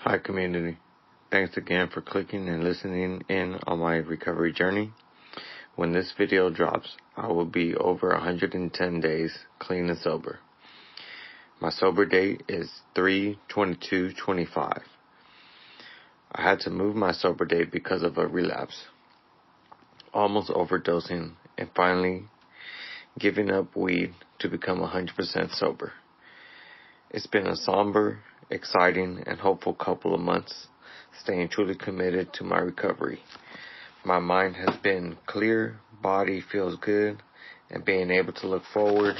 Hi, community. Thanks again for clicking and listening in on my recovery journey. When this video drops, I will be over 110 days clean and sober. My sober date is 3/22/25. I had to move my sober date because of a relapse, almost overdosing, and finally giving up weed to become 100% sober. It's been a somber, exciting, and hopeful couple of months, staying truly committed to my recovery. My mind has been clear, body feels good, and being able to look forward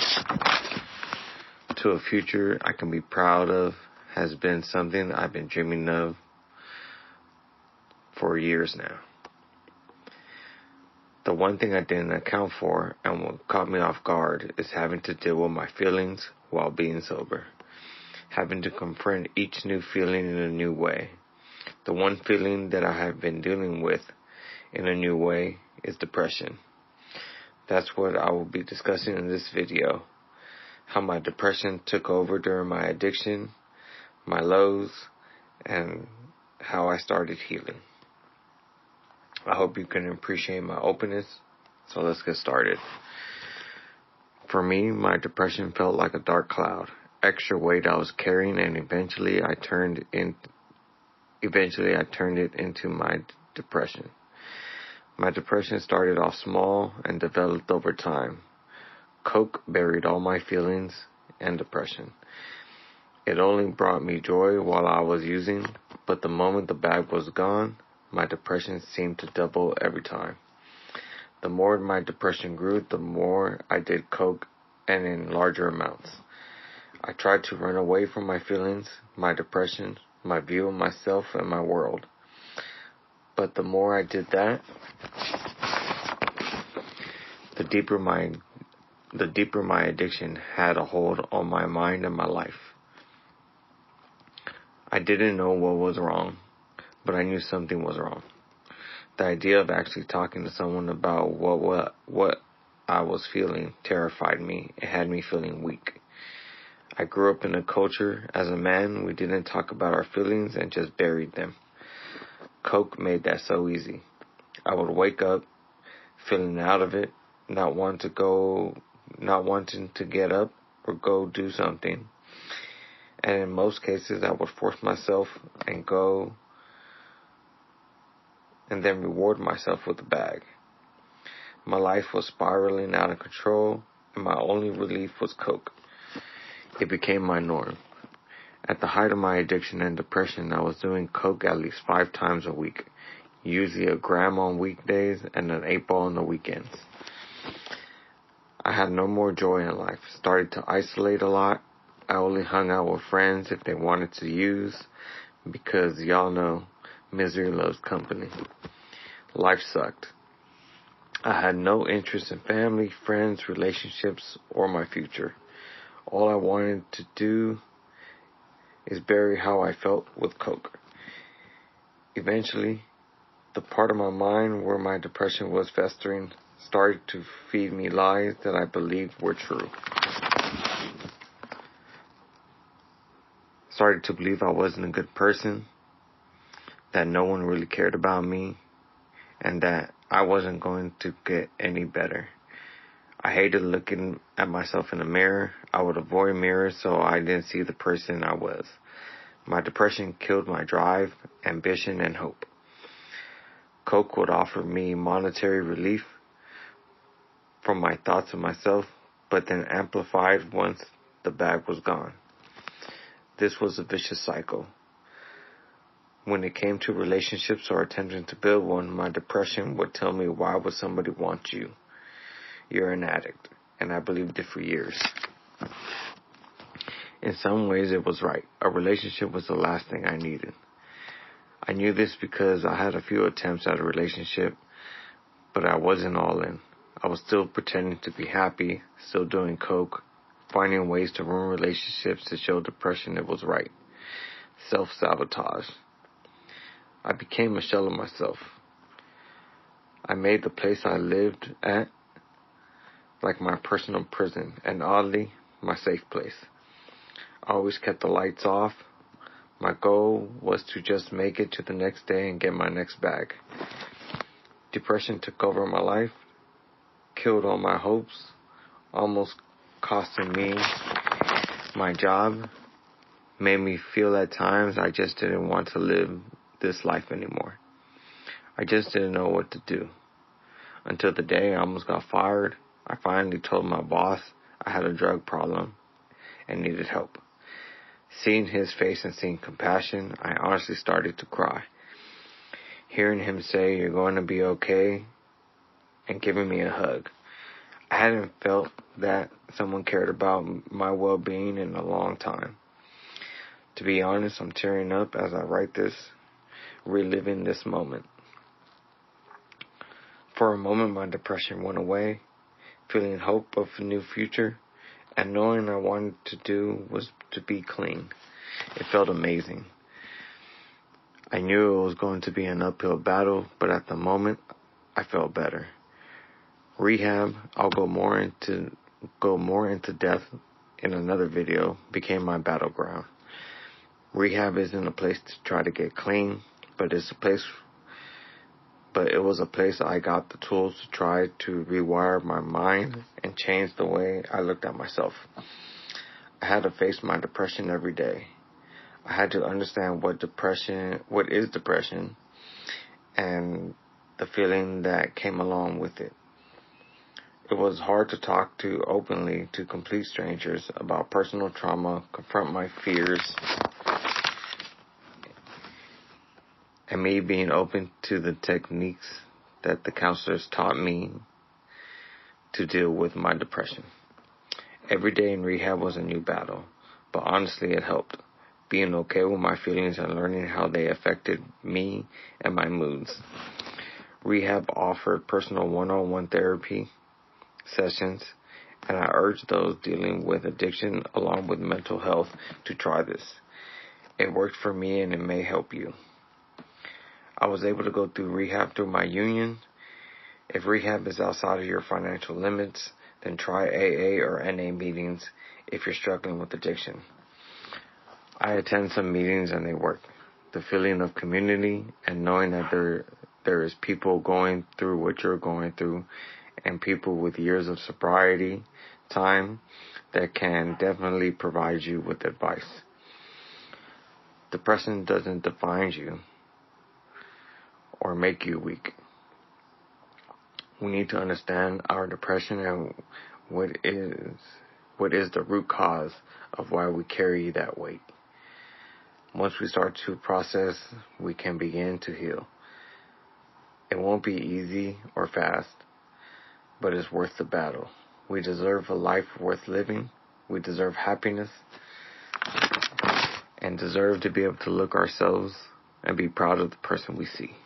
to a future I can be proud of has been something I've been dreaming of for years now. The one thing I didn't account for and what caught me off guard is having to deal with my feelings while being sober. Having to confront each new feeling in a new way. The one feeling that I have been dealing with in a new way is depression. That's what I will be discussing in this video. How my depression took over during my addiction, my lows, and how I started healing. I hope you can appreciate my openness, so let's get started. For me, my depression felt like a dark cloud. Extra weight I was carrying, and eventually I turned it into my depression. My depression started off small and developed over time. Coke buried all my feelings and depression. It only brought me joy while I was using, but the moment the bag was gone, my depression seemed to double every time. The more my depression grew, the more I did Coke, and in larger amounts. I tried to run away from my feelings, my depression, my view of myself and my world. But the more I did that, the deeper my addiction had a hold on my mind and my life. I didn't know what was wrong, but I knew something was wrong. The idea of actually talking to someone about what I was feeling terrified me. It had me feeling weak. I grew up in a culture, as a man, we didn't talk about our feelings and just buried them. Coke made that so easy. I would wake up feeling out of it, not wanting to get up or go do something. And in most cases, I would force myself and go and then reward myself with a bag. My life was spiraling out of control, and my only relief was Coke. It became my norm. At the height of my addiction and depression, I was doing Coke at least 5 times a week, usually a gram on weekdays and an 8-ball on the weekends. I had no more joy in life, started to isolate a lot. I only hung out with friends if they wanted to use, because y'all know, misery loves company. Life sucked. I had no interest in family, friends, relationships, or my future. All I wanted to do is bury how I felt with Coke. Eventually, the part of my mind where my depression was festering started to feed me lies that I believed were true. Started to believe I wasn't a good person, that no one really cared about me, and that I wasn't going to get any better. I hated looking at myself in the mirror. I would avoid mirrors so I didn't see the person I was. My depression killed my drive, ambition, and hope. Coke would offer me monetary relief from my thoughts of myself, but then amplified once the bag was gone. This was a vicious cycle. When it came to relationships or attempting to build one, my depression would tell me, why would somebody want you? You're an addict. And I believed it for years. In some ways, it was right. A relationship was the last thing I needed. I knew this because I had a few attempts at a relationship, but I wasn't all in. I was still pretending to be happy, still doing Coke, finding ways to ruin relationships to show depression it was right. Self-sabotage. I became a shell of myself. I made the place I lived at like my personal prison, and oddly, my safe place. I always kept the lights off, My goal was to just make it to the next day and get my next bag. Depression took over my life, killed all my hopes, almost costing me my job, made me feel at times I just didn't want to live this life anymore. I just didn't know what to do. Until the day I almost got fired, I finally told my boss I had a drug problem and needed help. Seeing his face and seeing compassion, I honestly started to cry. Hearing him say, "You're going to be okay," and giving me a hug. I hadn't felt that someone cared about my well-being in a long time. To be honest, I'm tearing up as I write this, reliving this moment. For a moment, my depression went away, feeling hope of a new future, and knowing I wanted to do was to be clean. It felt amazing. I knew it was going to be an uphill battle, but at the moment, I felt better. Rehab, I'll go more into depth in another video, became my battleground. Rehab isn't a place to try to get clean, but it was a place I got the tools to try to rewire my mind and change the way I looked at myself. I had to face my depression every day. I had to understand what is depression, and the feeling that came along with it. It was hard to talk to openly to complete strangers about personal trauma, confront my fears, and me being open to the techniques that the counselors taught me to deal with my depression. Every day in rehab was a new battle, but honestly it helped. Being okay with my feelings and learning how they affected me and my moods. Rehab offered personal one-on-one therapy sessions, and I urge those dealing with addiction along with mental health to try this. It worked for me and it may help you. I was able to go through rehab through my union. If rehab is outside of your financial limits, then try AA or NA meetings if you're struggling with addiction. I attend some meetings and they work. The feeling of community and knowing that there is people going through what you're going through and people with years of sobriety time that can definitely provide you with advice. Depression doesn't define you or make you weak. We need to understand our depression and what is the root cause of why we carry that weight. Once we start to process, we can begin to heal. It won't be easy or fast, but it's worth the battle. We deserve a life worth living. We deserve happiness and deserve to be able to look ourselves and be proud of the person we see.